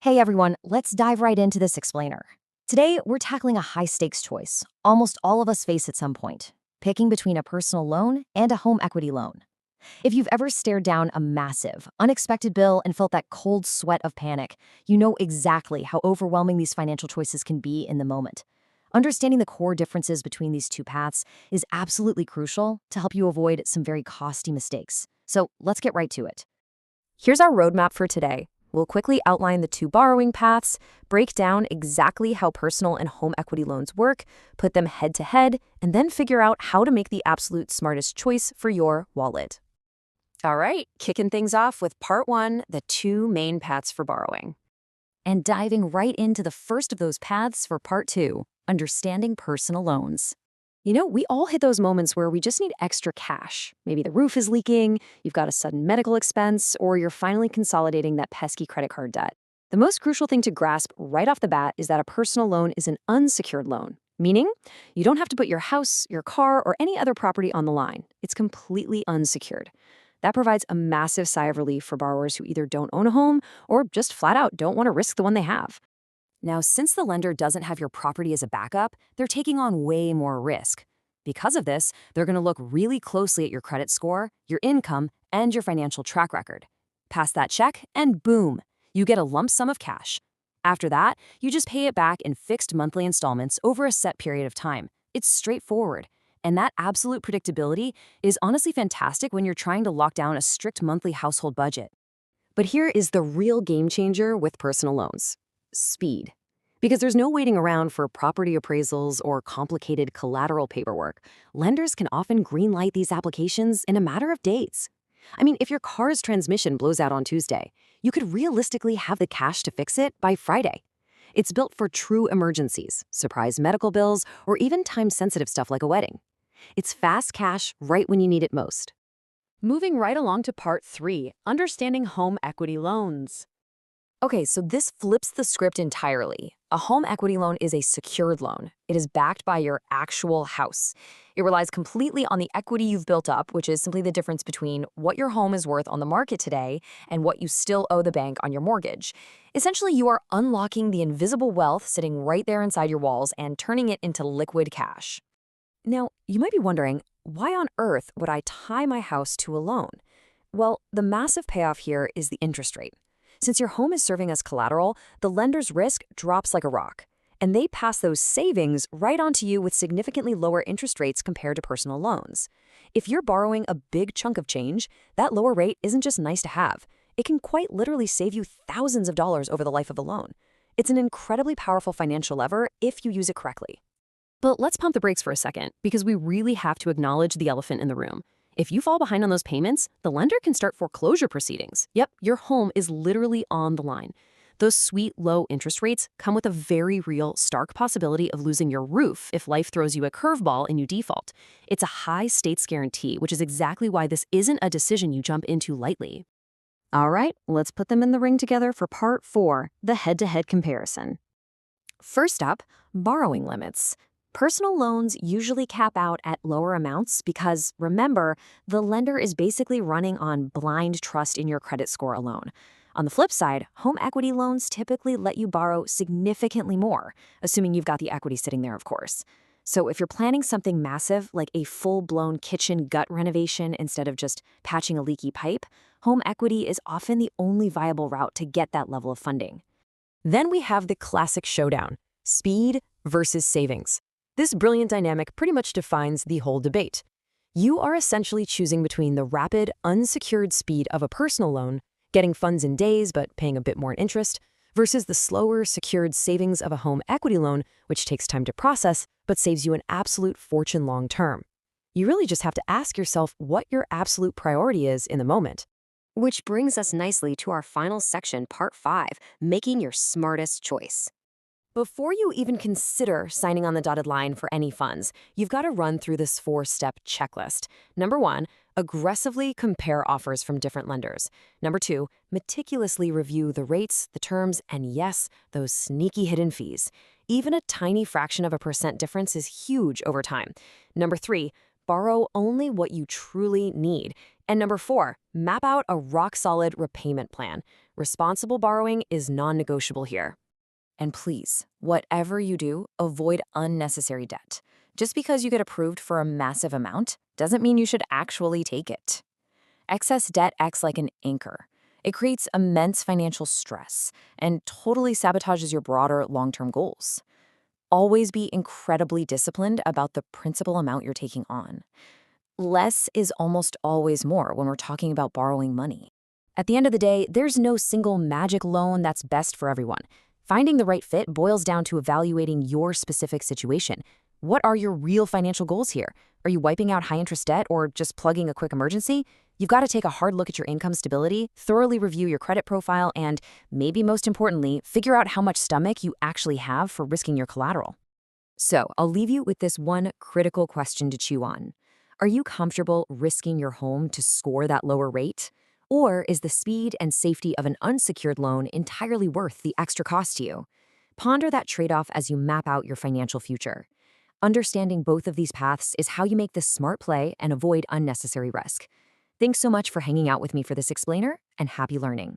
Hey everyone, let's dive right into this explainer. Today, we're tackling a high stakes choice almost all of us face at some point, picking between a personal loan and a home equity loan. If you've ever stared down a massive, unexpected bill and felt that cold sweat of panic, you know exactly how overwhelming these financial choices can be in the moment. Understanding the core differences between these two paths is absolutely crucial to help you avoid some very costly mistakes. So let's get right to it. Here's our roadmap for today. We'll quickly outline the two borrowing paths, break down exactly how personal and home equity loans work, put them head to head, and then figure out how to make the absolute smartest choice for your wallet. All right, kicking things off with part one, the two main paths for borrowing. And diving right into the first of those paths for part two, understanding personal loans. We all hit those moments where we just need extra cash. Maybe the roof is leaking, you've got a sudden medical expense, or you're finally consolidating that pesky credit card debt. The most crucial thing to grasp right off the bat is that a personal loan is an unsecured loan, meaning you don't have to put your house, your car, or any other property on the line. It's completely unsecured. That provides a massive sigh of relief for borrowers who either don't own a home or just flat out don't want to risk the one they have. Now, since the lender doesn't have your property as a backup, they're taking on way more risk. Because of this, they're going to look really closely at your credit score, your income, and your financial track record. Pass that check, and boom, you get a lump sum of cash. After that, you just pay it back in fixed monthly installments over a set period of time. It's straightforward. And that absolute predictability is honestly fantastic when you're trying to lock down a strict monthly household budget. But here is the real game changer with personal loans: speed. Because there's no waiting around for property appraisals or complicated collateral paperwork, lenders can often greenlight these applications in a matter of days. I mean, if your car's transmission blows out on Tuesday, you could realistically have the cash to fix it by Friday. It's built for true emergencies, surprise medical bills, or even time-sensitive stuff like a wedding. It's fast cash right when you need it most. Moving right along to part three, understanding home equity loans. Okay, so this flips the script entirely. A home equity loan is a secured loan. It is backed by your actual house. It relies completely on the equity you've built up, which is simply the difference between what your home is worth on the market today and what you still owe the bank on your mortgage. Essentially, you are unlocking the invisible wealth sitting right there inside your walls and turning it into liquid cash. Now, you might be wondering, why on earth would I tie my house to a loan? Well, the massive payoff here is the interest rate. Since your home is serving as collateral, the lender's risk drops like a rock, and they pass those savings right onto you with significantly lower interest rates compared to personal loans. If you're borrowing a big chunk of change, that lower rate isn't just nice to have. It can quite literally save you thousands of dollars over the life of the loan. It's an incredibly powerful financial lever if you use it correctly. But let's pump the brakes for a second, because we really have to acknowledge the elephant in the room. If you fall behind on those payments, the lender can start foreclosure proceedings. Yep, your home is literally on the line. Those sweet, low interest rates come with a very real, stark possibility of losing your roof if life throws you a curveball and you default. It's a high stakes guarantee, which is exactly why this isn't a decision you jump into lightly. All right, let's put them in the ring together for part four, the head-to-head comparison. First up, borrowing limits. Personal loans usually cap out at lower amounts because, remember, the lender is basically running on blind trust in your credit score alone. On the flip side, home equity loans typically let you borrow significantly more, assuming you've got the equity sitting there, of course. So if you're planning something massive, like a full-blown kitchen gut renovation instead of just patching a leaky pipe, home equity is often the only viable route to get that level of funding. Then we have the classic showdown: speed versus savings. This brilliant dynamic pretty much defines the whole debate. You are essentially choosing between the rapid, unsecured speed of a personal loan, getting funds in days but paying a bit more in interest, versus the slower, secured savings of a home equity loan, which takes time to process but saves you an absolute fortune long term. You really just have to ask yourself what your absolute priority is in the moment. Which brings us nicely to our final section, part five, making your smartest choice. Before you even consider signing on the dotted line for any funds, you've got to run through this four-step checklist. Number one, aggressively compare offers from different lenders. Number two, meticulously review the rates, the terms, and yes, those sneaky hidden fees. Even a tiny fraction of a percent difference is huge over time. Number three, borrow only what you truly need. And number 4, map out a rock-solid repayment plan. Responsible borrowing is non-negotiable here. And please, whatever you do, avoid unnecessary debt. Just because you get approved for a massive amount doesn't mean you should actually take it. Excess debt acts like an anchor. It creates immense financial stress and totally sabotages your broader long-term goals. Always be incredibly disciplined about the principal amount you're taking on. Less is almost always more when we're talking about borrowing money. At the end of the day, there's no single magic loan that's best for everyone. Finding the right fit boils down to evaluating your specific situation. What are your real financial goals here? Are you wiping out high-interest debt or just plugging a quick emergency? You've got to take a hard look at your income stability, thoroughly review your credit profile, and, maybe most importantly, figure out how much stomach you actually have for risking your collateral. So, I'll leave you with this one critical question to chew on. Are you comfortable risking your home to score that lower rate? Or is the speed and safety of an unsecured loan entirely worth the extra cost to you? Ponder that trade-off as you map out your financial future. Understanding both of these paths is how you make the smart play and avoid unnecessary risk. Thanks so much for hanging out with me for this explainer, and happy learning.